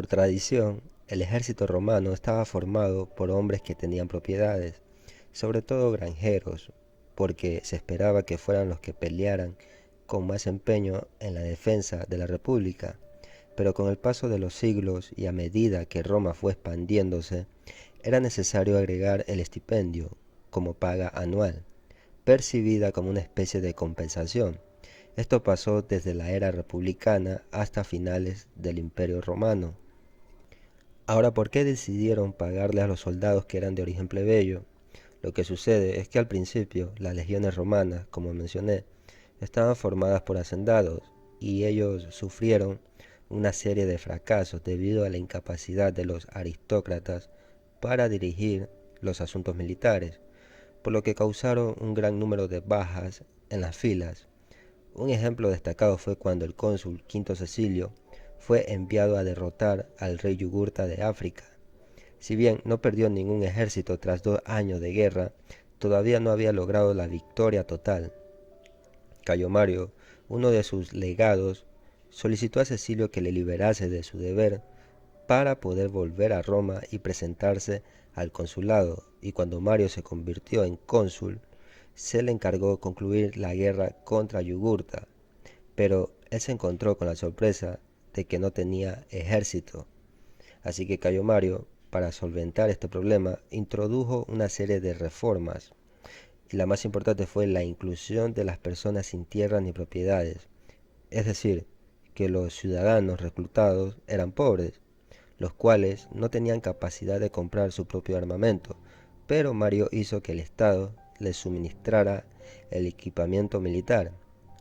Por tradición, el ejército romano estaba formado por hombres que tenían propiedades, sobre todo granjeros, porque se esperaba que fueran los que pelearan con más empeño en la defensa de la república. Pero con el paso de los siglos y a medida que Roma fue expandiéndose, era necesario agregar el estipendio como paga anual, percibida como una especie de compensación. Esto pasó desde la era republicana hasta finales del Imperio Romano. Ahora, ¿por qué decidieron pagarle a los soldados que eran de origen plebeyo? Lo que sucede es que al principio las legiones romanas, como mencioné, estaban formadas por hacendados y ellos sufrieron una serie de fracasos debido a la incapacidad de los aristócratas para dirigir los asuntos militares, por lo que causaron un gran número de bajas en las filas. Un ejemplo destacado fue cuando el cónsul Quinto Cecilio fue enviado a derrotar al rey Yugurta de África. Si bien no perdió ningún ejército tras 2 años de guerra, todavía no había logrado la victoria total. Cayo Mario, uno de sus legados, solicitó a Cecilio que le liberase de su deber para poder volver a Roma y presentarse al consulado, y cuando Mario se convirtió en cónsul, se le encargó concluir la guerra contra Yugurta, pero él se encontró con la sorpresa de que no tenía ejército. Así que Cayo Mario, para solventar este problema, introdujo una serie de reformas, y la más importante fue la inclusión de las personas sin tierras ni propiedades, es decir, que los ciudadanos reclutados eran pobres, los cuales no tenían capacidad de comprar su propio armamento, pero Mario hizo que el Estado les suministrara el equipamiento militar.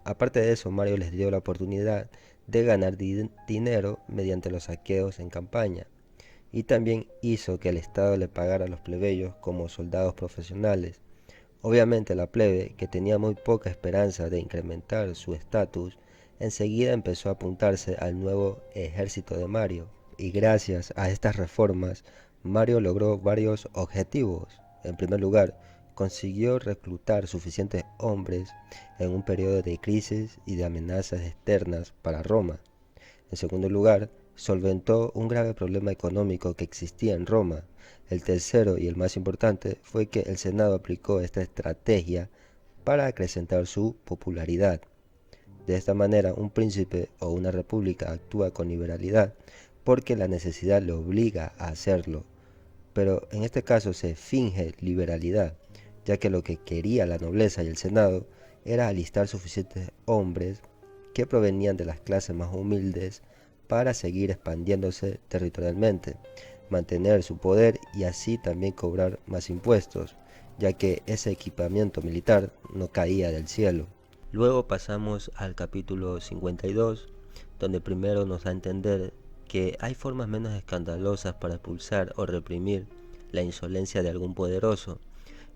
Aparte de eso, Mario les dio la oportunidad de ganar dinero mediante los saqueos en campaña, y también hizo que el Estado le pagara a los plebeyos como soldados profesionales. Obviamente la plebe, que tenía muy poca esperanza de incrementar su estatus, enseguida empezó a apuntarse al nuevo ejército de Mario, y gracias a estas reformas, Mario logró varios objetivos. En primer lugar, consiguió reclutar suficientes hombres en un periodo de crisis y de amenazas externas para Roma. En segundo lugar, solventó un grave problema económico que existía en Roma. El tercero y el más importante fue que el Senado aplicó esta estrategia para acrecentar su popularidad. De esta manera, un príncipe o una república actúa con liberalidad porque la necesidad le obliga a hacerlo. Pero en este caso se finge liberalidad, ya que lo que quería la nobleza y el Senado era alistar suficientes hombres que provenían de las clases más humildes para seguir expandiéndose territorialmente, mantener su poder y así también cobrar más impuestos, ya que ese equipamiento militar no caía del cielo. Luego pasamos al capítulo 52, donde primero nos da a entender que hay formas menos escandalosas para expulsar o reprimir la insolencia de algún poderoso,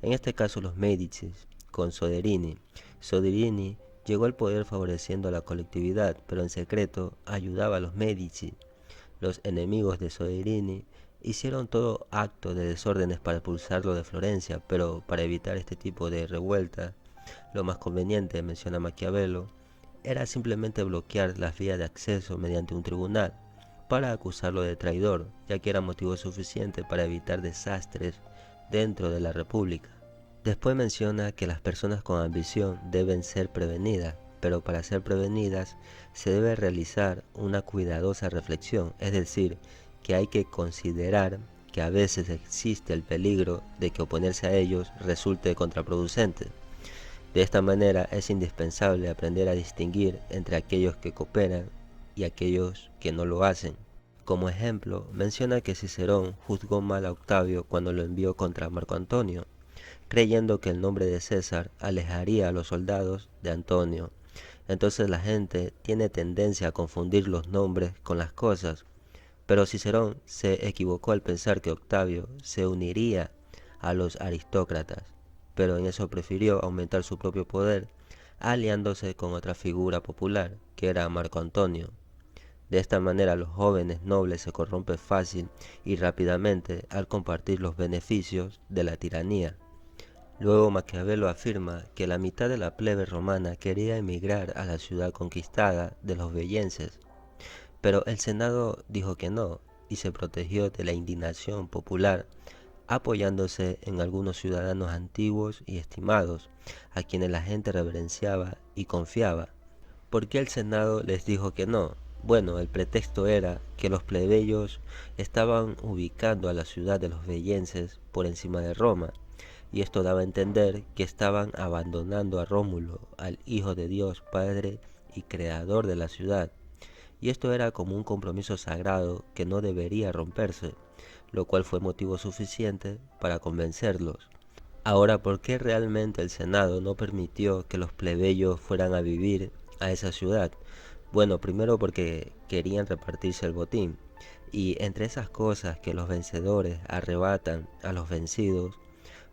en este caso los Medici, con Soderini. Soderini llegó al poder favoreciendo a la colectividad, pero en secreto ayudaba a los Medici. Los enemigos de Soderini hicieron todo acto de desórdenes para expulsarlo de Florencia, pero para evitar este tipo de revuelta, lo más conveniente, menciona Maquiavelo, era simplemente bloquear las vías de acceso mediante un tribunal para acusarlo de traidor, ya que era motivo suficiente para evitar desastres dentro de la República. Después menciona que las personas con ambición deben ser prevenidas, pero para ser prevenidas se debe realizar una cuidadosa reflexión, es decir, que hay que considerar que a veces existe el peligro de que oponerse a ellos resulte contraproducente. De esta manera es indispensable aprender a distinguir entre aquellos que cooperan y aquellos que no lo hacen. Como ejemplo, menciona que Cicerón juzgó mal a Octavio cuando lo envió contra Marco Antonio, creyendo que el nombre de César alejaría a los soldados de Antonio. Entonces la gente tiene tendencia a confundir los nombres con las cosas, pero Cicerón se equivocó al pensar que Octavio se uniría a los aristócratas, pero en eso prefirió aumentar su propio poder, aliándose con otra figura popular, que era Marco Antonio. De esta manera los jóvenes nobles se corrompen fácil y rápidamente al compartir los beneficios de la tiranía. Luego Maquiavelo afirma que la mitad de la plebe romana quería emigrar a la ciudad conquistada de los bellenses, pero el Senado dijo que no, y se protegió de la indignación popular, apoyándose en algunos ciudadanos antiguos y estimados, a quienes la gente reverenciaba y confiaba. ¿Por qué el Senado les dijo que no? Bueno, el pretexto era que los plebeyos estaban ubicando a la ciudad de los veyenses por encima de Roma, y esto daba a entender que estaban abandonando a Rómulo, al Hijo de Dios, Padre y Creador de la ciudad, y esto era como un compromiso sagrado que no debería romperse, lo cual fue motivo suficiente para convencerlos. Ahora, ¿por qué realmente el Senado no permitió que los plebeyos fueran a vivir a esa ciudad? Bueno, primero porque querían repartirse el botín, y entre esas cosas que los vencedores arrebatan a los vencidos,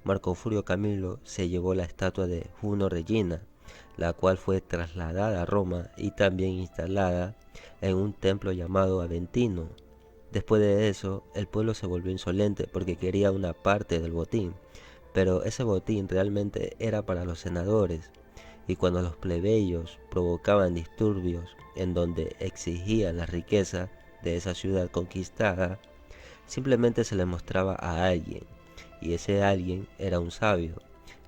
Marco Furio Camilo se llevó la estatua de Juno Regina, la cual fue trasladada a Roma y también instalada en un templo llamado Aventino. Después de eso, el pueblo se volvió insolente porque quería una parte del botín, pero ese botín realmente era para los senadores, y cuando los plebeyos provocaban disturbios en donde exigían la riqueza de esa ciudad conquistada, simplemente se le mostraba a alguien, y ese alguien era un sabio,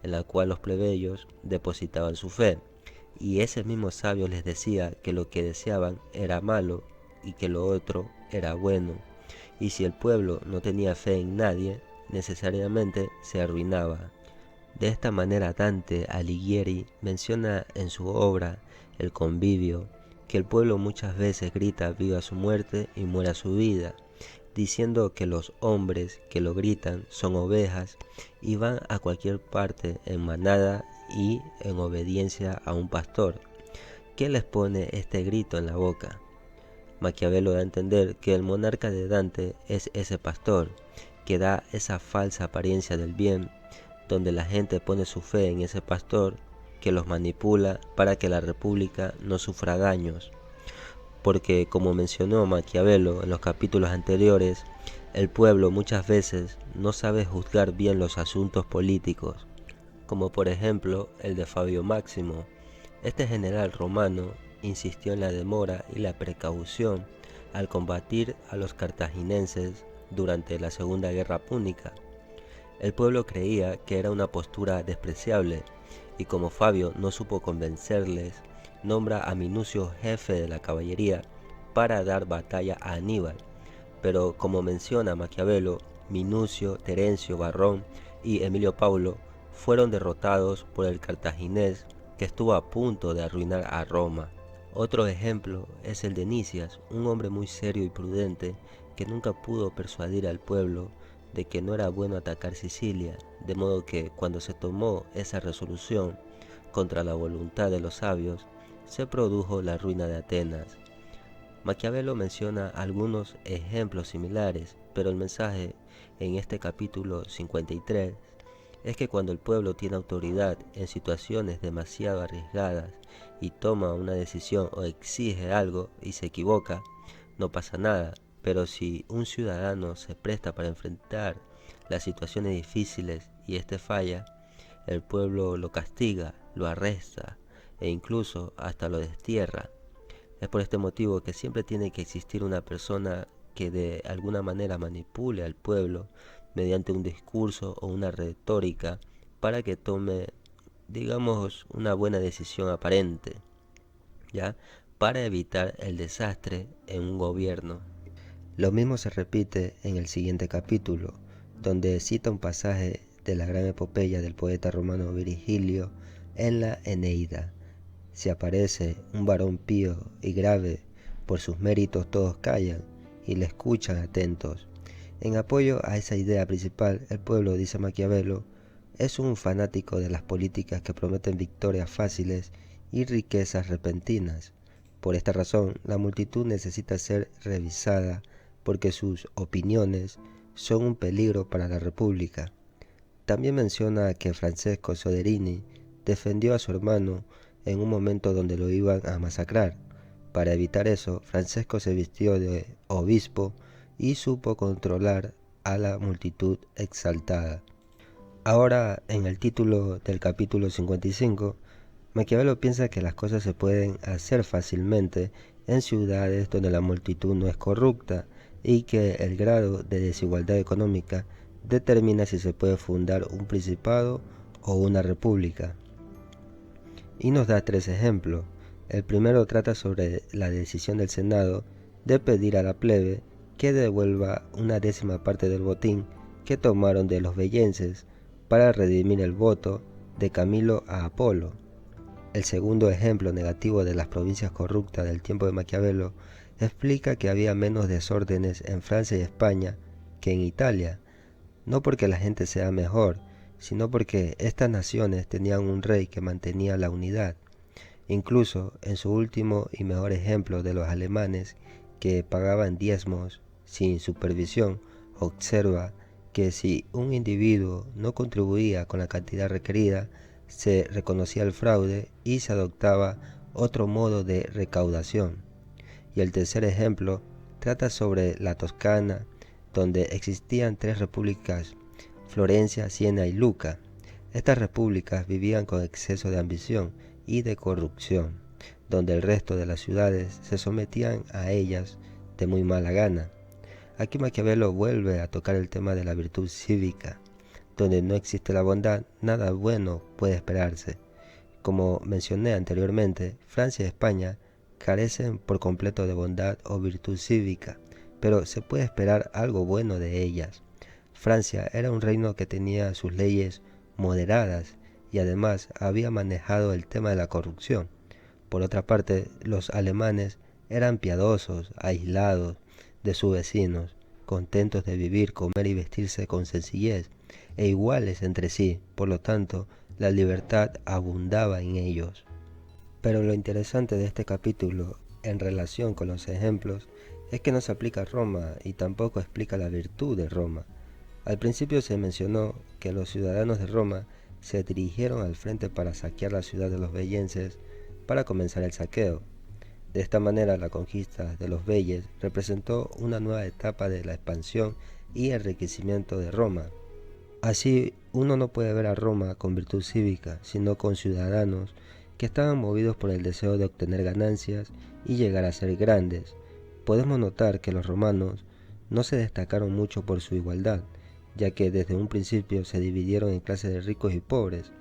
en la cual los plebeyos depositaban su fe, y ese mismo sabio les decía que lo que deseaban era malo y que lo otro era bueno, y si el pueblo no tenía fe en nadie, necesariamente se arruinaba. De esta manera Dante Alighieri menciona en su obra El Convivio que el pueblo muchas veces grita viva su muerte y muera su vida, diciendo que los hombres que lo gritan son ovejas y van a cualquier parte en manada y en obediencia a un pastor. ¿Qué les pone este grito en la boca? Maquiavelo da a entender que el monarca de Dante es ese pastor, que da esa falsa apariencia del bien, donde la gente pone su fe en ese pastor que los manipula para que la república no sufra daños. Porque, como mencionó Maquiavelo en los capítulos anteriores, el pueblo muchas veces no sabe juzgar bien los asuntos políticos, como por ejemplo el de Fabio Máximo. Este general romano insistió en la demora y la precaución al combatir a los cartagineses durante la Segunda Guerra Púnica. El pueblo creía que era una postura despreciable, y como Fabio no supo convencerles, nombra a Minucio jefe de la caballería para dar batalla a Aníbal. Pero como menciona Maquiavelo, Minucio, Terencio, Varrón y Emilio Paulo fueron derrotados por el cartaginés que estuvo a punto de arruinar a Roma. Otro ejemplo es el de Nicias, un hombre muy serio y prudente que nunca pudo persuadir al pueblo de que no era bueno atacar Sicilia, de modo que cuando se tomó esa resolución contra la voluntad de los sabios, se produjo la ruina de Atenas. Maquiavelo menciona algunos ejemplos similares, pero el mensaje en este capítulo 53 es que cuando el pueblo tiene autoridad en situaciones demasiado arriesgadas y toma una decisión o exige algo y se equivoca, no pasa nada. Pero si un ciudadano se presta para enfrentar las situaciones difíciles y éste falla, el pueblo lo castiga, lo arresta e incluso hasta lo destierra. Es por este motivo que siempre tiene que existir una persona que de alguna manera manipule al pueblo mediante un discurso o una retórica para que tome, digamos, una buena decisión aparente, ¿ya? Para evitar el desastre en un gobierno. Lo mismo se repite en el siguiente capítulo, donde cita un pasaje de la gran epopeya del poeta romano Virgilio en la Eneida. Si aparece un varón pío y grave, por sus méritos todos callan y le escuchan atentos. En apoyo a esa idea principal, el pueblo, dice Maquiavelo, es un fanático de las políticas que prometen victorias fáciles y riquezas repentinas. Por esta razón, la multitud necesita ser revisada porque sus opiniones son un peligro para la República. También menciona que Francesco Soderini defendió a su hermano en un momento donde lo iban a masacrar. Para evitar eso, Francesco se vistió de obispo y supo controlar a la multitud exaltada. Ahora, en el título del capítulo 55, Maquiavelo piensa que las cosas se pueden hacer fácilmente en ciudades donde la multitud no es corrupta, y que el grado de desigualdad económica determina si se puede fundar un principado o una república. Y nos da 3 ejemplos. El primero trata sobre la decisión del Senado de pedir a la plebe que devuelva una 10ª parte del botín que tomaron de los bellenses para redimir el voto de Camilo a Apolo. El segundo ejemplo negativo de las provincias corruptas del tiempo de Maquiavelo explica que había menos desórdenes en Francia y España que en Italia, no porque la gente sea mejor, sino porque estas naciones tenían un rey que mantenía la unidad. Incluso en su último y mejor ejemplo de los alemanes que pagaban diezmos sin supervisión, observa que si un individuo no contribuía con la cantidad requerida, se reconocía el fraude y se adoptaba otro modo de recaudación. Y el tercer ejemplo trata sobre la Toscana, donde existían 3 repúblicas: Florencia, Siena y Lucca. Estas repúblicas vivían con exceso de ambición y de corrupción, donde el resto de las ciudades se sometían a ellas de muy mala gana. Aquí Maquiavelo vuelve a tocar el tema de la virtud cívica. Donde no existe la bondad, nada bueno puede esperarse. Como mencioné anteriormente, Francia y España carecen por completo de bondad o virtud cívica, pero se puede esperar algo bueno de ellas. Francia era un reino que tenía sus leyes moderadas y además había manejado el tema de la corrupción. Por otra parte, los alemanes eran piadosos, aislados de sus vecinos, contentos de vivir, comer y vestirse con sencillez, e iguales entre sí. Por lo tanto, la libertad abundaba en ellos. Pero lo interesante de este capítulo, en relación con los ejemplos, es que no se aplica a Roma y tampoco explica la virtud de Roma. Al principio se mencionó que los ciudadanos de Roma se dirigieron al frente para saquear la ciudad de los bellenses para comenzar el saqueo. De esta manera, la conquista de los beyes representó una nueva etapa de la expansión y enriquecimiento de Roma. Así, uno no puede ver a Roma con virtud cívica, sino con ciudadanos que estaban movidos por el deseo de obtener ganancias y llegar a ser grandes. Podemos notar que los romanos no se destacaron mucho por su igualdad, ya que desde un principio se dividieron en clases de ricos y pobres,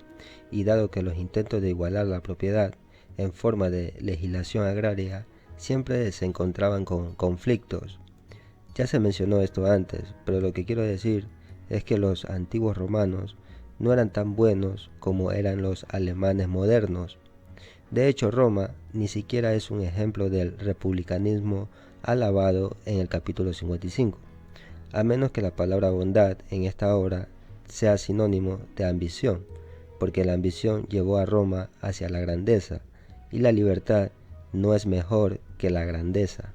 y dado que los intentos de igualar la propiedad en forma de legislación agraria siempre se encontraban con conflictos. Ya se mencionó esto antes, pero lo que quiero decir es que los antiguos romanos no eran tan buenos como eran los alemanes modernos. De hecho, Roma ni siquiera es un ejemplo del republicanismo alabado en el capítulo 55, a menos que la palabra bondad en esta obra sea sinónimo de ambición, porque la ambición llevó a Roma hacia la grandeza, y la libertad no es mejor que la grandeza.